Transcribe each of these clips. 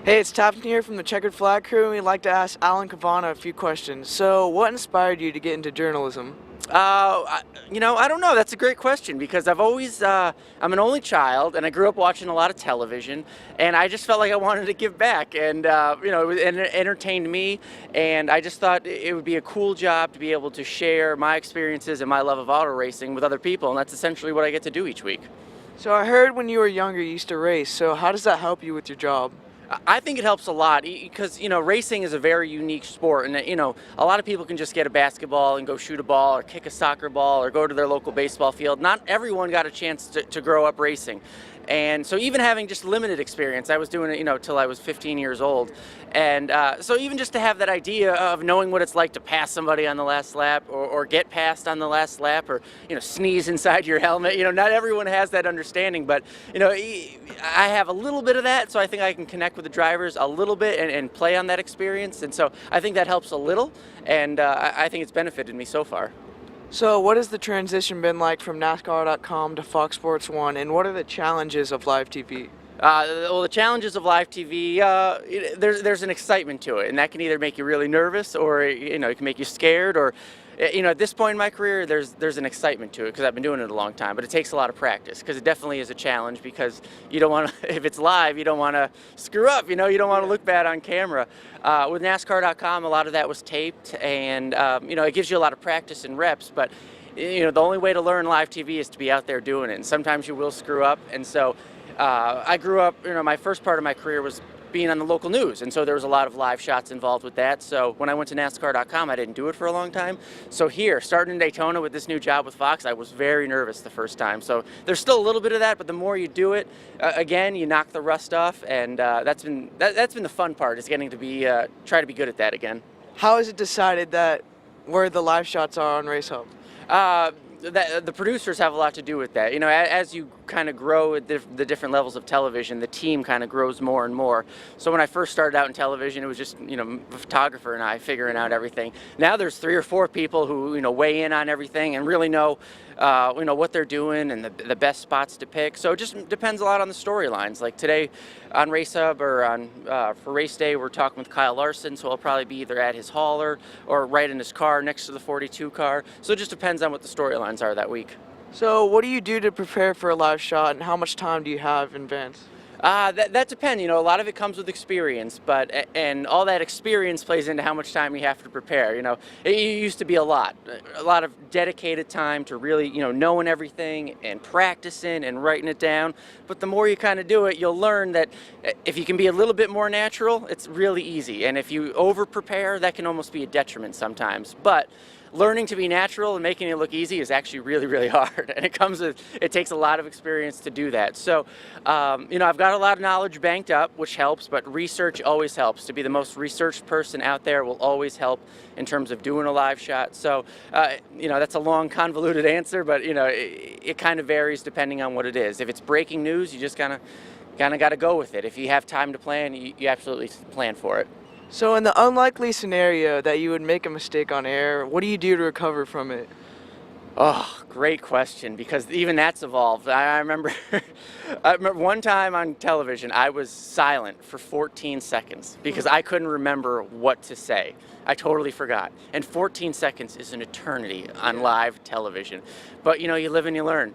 Hey, it's Tapton here from the Checkered Flag Crew, and we'd like to ask Alan Cavanna a few questions. So, what inspired you to get into journalism? I don't know. That's a great question because I'm an only child and I grew up watching a lot of television and I just felt like I wanted to give back and, it entertained me and I just thought it would be a cool job to be able to share my experiences and my love of auto racing with other people, and that's essentially what I get to do each week. So, I heard when you were younger you used to race, so how does that help you with your job? I think it helps a lot because, racing is a very unique sport, and, a lot of people can just get a basketball and go shoot a ball or kick a soccer ball or go to their local baseball field. Not everyone got a chance to grow up racing. And so even having just limited experience, I was doing it, till I was 15 years old. And so even just to have that idea of knowing what it's like to pass somebody on the last lap or get passed on the last lap or, sneeze inside your helmet, not everyone has that understanding, but, I have a little bit of that, so I think I can connect with the drivers a little bit and play on that experience. And so I think that helps a little, and I think it's benefited me so far. So, what has the transition been like from NASCAR.com to Fox Sports 1, and what are the challenges of live TV? Well, the challenges of live TV, there's an excitement to it, and that can either make you really nervous, or it can make you scared, or at this point in my career, there's an excitement to it because I've been doing it a long time. But it takes a lot of practice because it definitely is a challenge because you don't want to, if it's live, you don't want to screw up. You don't want to look bad on camera. With NASCAR.com, a lot of that was taped, and it gives you a lot of practice and reps, but. The only way to learn live TV is to be out there doing it, and sometimes you will screw up. And so I grew up, my first part of my career was being on the local news, and so there was a lot of live shots involved with that. So when I went to NASCAR.com, I didn't do it for a long time. So here, starting in Daytona with this new job with Fox, I was very nervous the first time. So there's still a little bit of that, but the more you do it, again, you knock the rust off, and that's been the fun part, is getting to be try to be good at that again. How is it decided that where the live shots are on Race Hub? The producers have a lot to do with that. As you kind of grow at the different levels of television, the team kind of grows more and more. So when I first started out in television, it was just, a photographer and I figuring out everything. Now there's 3 or 4 people who, weigh in on everything and really know, what they're doing and the best spots to pick. So it just depends a lot on the storylines. Like today on Race Hub or for race day, we're talking with Kyle Larson, so I'll probably be either at his hauler or right in his car next to the 42 car. So it just depends on what the storylines are that week. So, what do you do to prepare for a live shot, and how much time do you have in advance? That depends. A lot of it comes with experience, and all that experience plays into how much time you have to prepare. It used to be a lot of dedicated time to really, knowing everything and practicing and writing it down. But the more you kind of do it, you'll learn that if you can be a little bit more natural, it's really easy. And if you over prepare, that can almost be a detriment sometimes. But learning to be natural and making it look easy is actually really, really hard, and it takes a lot of experience to do that. So, I've got a lot of knowledge banked up, which helps, but research always helps. To be the most researched person out there will always help in terms of doing a live shot. So, that's a long, convoluted answer, but it kind of varies depending on what it is. If it's breaking news, you just kind of got to go with it. If you have time to plan, you absolutely plan for it. So, in the unlikely scenario that you would make a mistake on air, what do you do to recover from it? Oh, great question, because even that's evolved. I remember, one time on television, I was silent for 14 seconds because I couldn't remember what to say. I totally forgot. And 14 seconds is an eternity on live television. But, you live and you learn.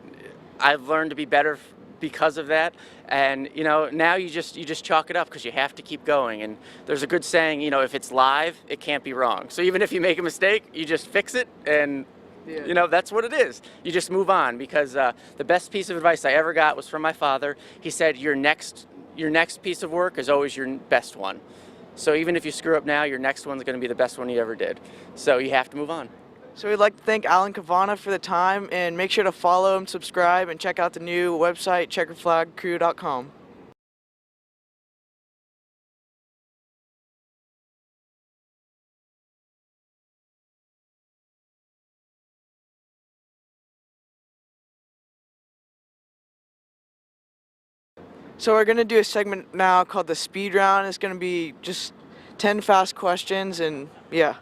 I've learned to be better because of that, and now you just chalk it up because you have to keep going. And there's a good saying, if it's live, it can't be wrong. So even if you make a mistake, you just fix it, and that's what it is. You just move on, because the best piece of advice I ever got was from my father. He said, your next piece of work is always your best one. So even if you screw up now, your next one's going to be the best one you ever did. So you have to move on. So we'd like to thank Alan Cavanna for the time, and make sure to follow him, subscribe, and check out the new website, checkerflagcrew.com. So we're going to do a segment now called the speed round. It's going to be just 10 fast questions, and yeah.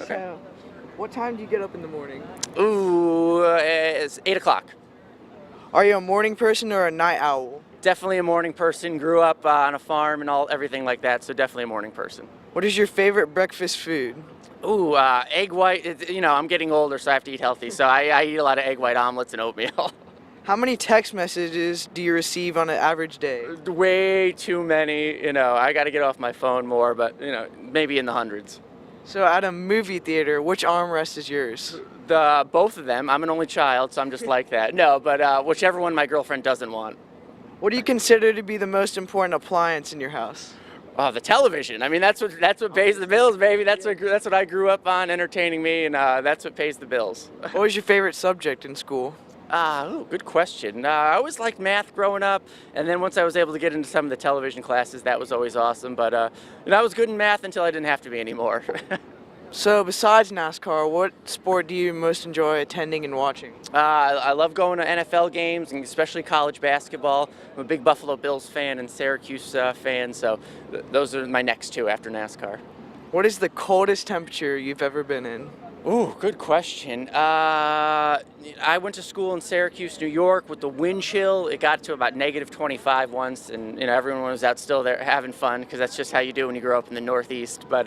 Okay. So, what time do you get up in the morning? Ooh, it's 8 o'clock. Are you a morning person or a night owl? Definitely a morning person. Grew up on a farm and everything like that, so definitely a morning person. What is your favorite breakfast food? Ooh, egg white. I'm getting older, so I have to eat healthy. So I eat a lot of egg white omelets and oatmeal. How many text messages do you receive on an average day? Way too many. I got to get off my phone more, but maybe in the hundreds. So at a movie theater, which armrest is yours? Both of them. I'm an only child, so I'm just like that. No, but whichever one my girlfriend doesn't want. What do you consider to be the most important appliance in your house? Oh, the television. I mean, that's what pays the bills, baby. That's what I grew up on, entertaining me, and that's what pays the bills. What was your favorite subject in school? Good question. I always liked math growing up, and then once I was able to get into some of the television classes, that was always awesome. But I was good in math until I didn't have to be anymore. So besides NASCAR, what sport do you most enjoy attending and watching? I love going to NFL games, and especially college basketball. I'm a big Buffalo Bills fan and Syracuse fan, so those are my next two after NASCAR. What is the coldest temperature you've ever been in? Ooh, good question. I went to school in Syracuse, New York with the wind chill. It got to about -25 once, and everyone was out still there having fun because that's just how you do when you grow up in the Northeast. But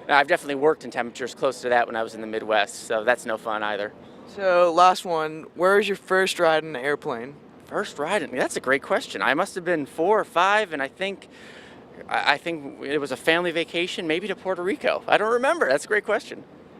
I've definitely worked in temperatures close to that when I was in the Midwest, so that's no fun either. So last one, where was your first ride in an airplane? First ride? That's a great question. I must have been 4 or 5, and I think it was a family vacation, maybe to Puerto Rico. I don't remember. That's a great question.